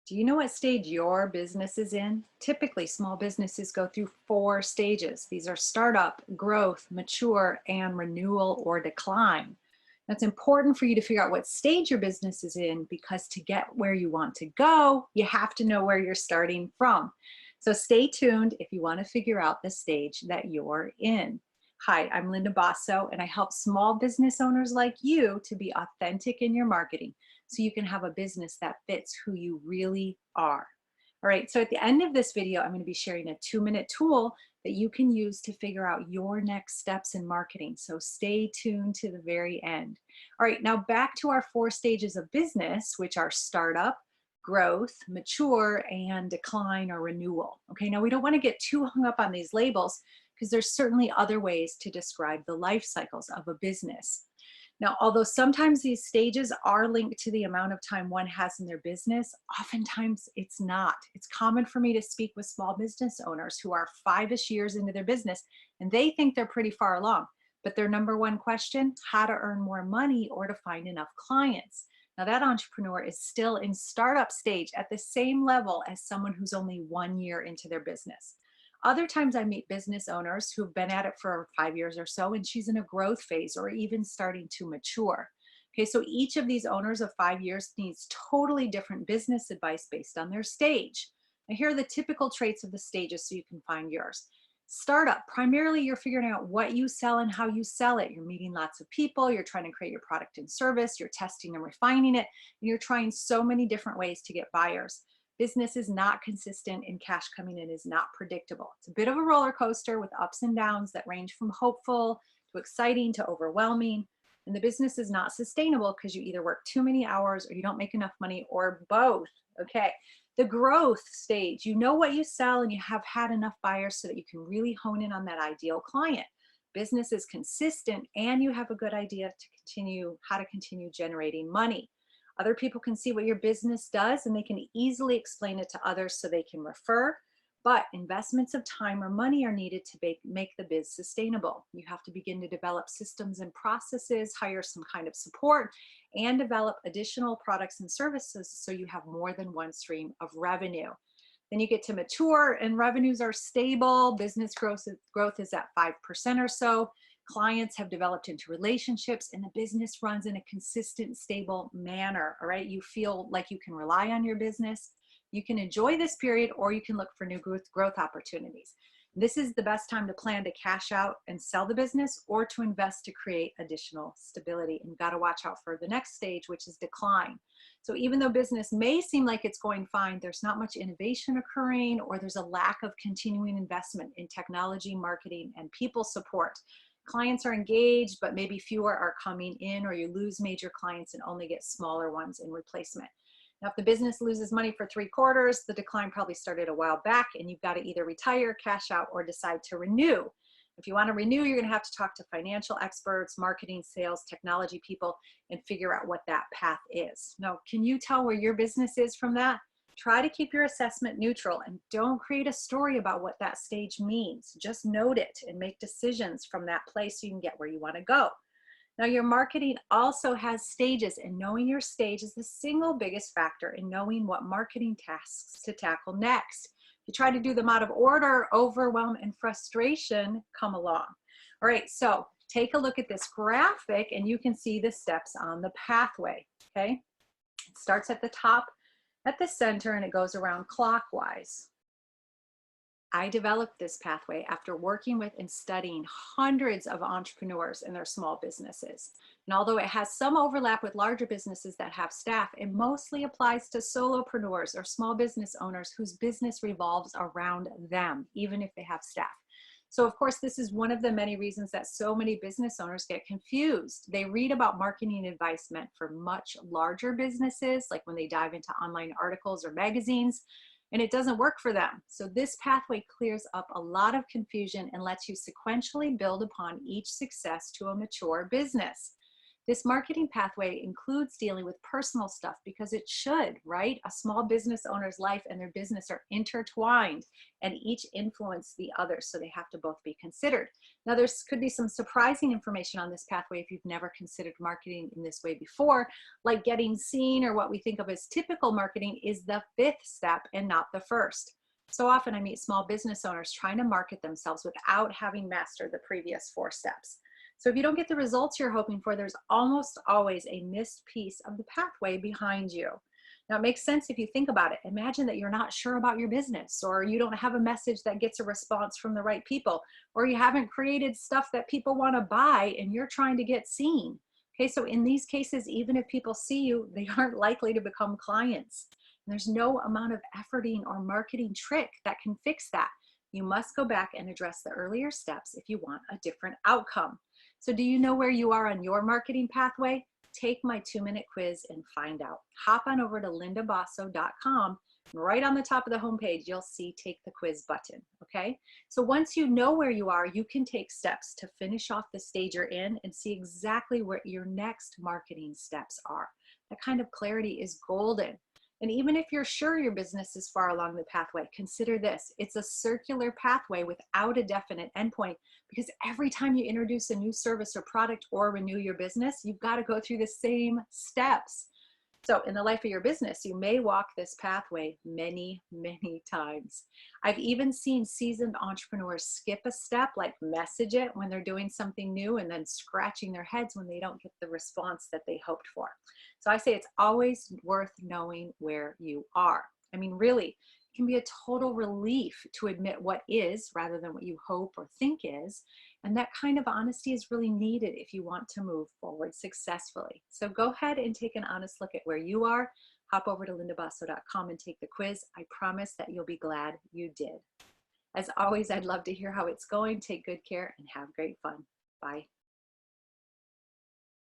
Do you know what stage your business is in? Typically, small businesses go through 4 stages. These are startup, growth, mature, and renewal or decline. That's important for you to figure out what stage your business is in because to get where you want to go, you have to know where you're starting from. So stay tuned if you want to figure out the stage that you're in. Hi, I'm Linda Basso, and I help small business owners like you to be authentic in your marketing so you can have a business that fits who you really are. All right, so at the end of this video, I'm going to be sharing a 2-minute tool that you can use to figure out your next steps in marketing. So stay tuned to the very end. All right, now back to our 4 stages of business, which are startup, growth, mature, and decline or renewal. Okay, now we don't want to get too hung up on these labels because there's certainly other ways to describe the life cycles of a business. Now, although sometimes these stages are linked to the amount of time one has in their business, oftentimes it's not. It's common for me to speak with small business owners who are 5-ish years into their business and they think they're pretty far along. But their number one question, how to earn more money or to find enough clients. Now, that entrepreneur is still in startup stage at the same level as someone who's only 1 year into their business. Other times I meet business owners who've been at it for 5 years or so, and she's in a growth phase or even starting to mature. Okay, so each of these owners of 5 years needs totally different business advice based on their stage. Now, here are the typical traits of the stages so you can find yours. Startup, primarily you're figuring out what you sell and how you sell it. You're meeting lots of people, you're trying to create your product and service, you're testing and refining it, and you're trying so many different ways to get buyers. Business is not consistent and cash coming in is not predictable. It's a bit of a roller coaster with ups and downs that range from hopeful to exciting to overwhelming. And the business is not sustainable because you either work too many hours or you don't make enough money or both. Okay. The growth stage, you know what you sell and you have had enough buyers so that you can really hone in on that ideal client. Business is consistent and you have a good idea to continue how to continue generating money. Other people can see what your business does and they can easily explain it to others so they can refer. But investments of time or money are needed to make the biz sustainable. You have to begin to develop systems and processes, hire some kind of support, and develop additional products and services so you have more than one stream of revenue. Then you get to mature and revenues are stable. Business growth is at 5% or so. Clients have developed into relationships and the business runs in a consistent, stable manner. All right. You feel like you can rely on your business. You can enjoy this period or you can look for new growth opportunities. This is the best time to plan to cash out and sell the business or to invest to create additional stability. And you've got to watch out for the next stage, which is decline. So even though business may seem like it's going fine, there's not much innovation occurring or there's a lack of continuing investment in technology, marketing, and people support. Clients are engaged, but maybe fewer are coming in, or you lose major clients and only get smaller ones in replacement. Now, if the business loses money for 3 quarters, the decline probably started a while back and you've got to either retire, cash out, or decide to renew. If you want to renew, you're going to have to talk to financial experts, marketing, sales, technology people, and figure out what that path is. Now, can you tell where your business is from that? Try to keep your assessment neutral and don't create a story about what that stage means. Just note it and make decisions from that place so you can get where you want to go. Now, your marketing also has stages, and knowing your stage is the single biggest factor in knowing what marketing tasks to tackle next. If you try to do them out of order, overwhelm and frustration come along. All right, so take a look at this graphic and you can see the steps on the pathway, okay? It starts at the top, at the center, and it goes around clockwise. I developed this pathway after working with and studying hundreds of entrepreneurs in their small businesses. And although it has some overlap with larger businesses that have staff, it mostly applies to solopreneurs or small business owners whose business revolves around them, even if they have staff. So of course, this is one of the many reasons that so many business owners get confused. They read about marketing advice meant for much larger businesses, like when they dive into online articles or magazines, and it doesn't work for them. So this pathway clears up a lot of confusion and lets you sequentially build upon each success to a mature business. This marketing pathway includes dealing with personal stuff because it should, right? A small business owner's life and their business are intertwined and each influence the other, so they have to both be considered. Now, there could be some surprising information on this pathway if you've never considered marketing in this way before, like getting seen, or what we think of as typical marketing is the fifth step and not the first. So often I meet small business owners trying to market themselves without having mastered the previous four steps. So if you don't get the results you're hoping for, there's almost always a missed piece of the pathway behind you. Now, it makes sense if you think about it. Imagine that you're not sure about your business, or you don't have a message that gets a response from the right people, or you haven't created stuff that people want to buy and you're trying to get seen. Okay, so in these cases, even if people see you, they aren't likely to become clients. And there's no amount of efforting or marketing trick that can fix that. You must go back and address the earlier steps if you want a different outcome. So do you know where you are on your marketing pathway? Take my 2-minute quiz and find out. Hop on over to lindabasso.com. Right on the top of the homepage, you'll see Take the Quiz button, okay? So once you know where you are, you can take steps to finish off the stage you're in and see exactly what your next marketing steps are. That kind of clarity is golden. And even if you're sure your business is far along the pathway, consider this. It's a circular pathway without a definite endpoint, because every time you introduce a new service or product or renew your business, you've got to go through the same steps. So in the life of your business, you may walk this pathway many, many times. I've even seen seasoned entrepreneurs skip a step, like message it when they're doing something new, and then scratching their heads when they don't get the response that they hoped for. So I say it's always worth knowing where you are. I mean, really, it can be a total relief to admit what is rather than what you hope or think is. And that kind of honesty is really needed if you want to move forward successfully. So go ahead and take an honest look at where you are. Hop over to lindabasso.com and take the quiz. I promise that you'll be glad you did. As always, I'd love to hear how it's going. Take good care and have great fun. Bye.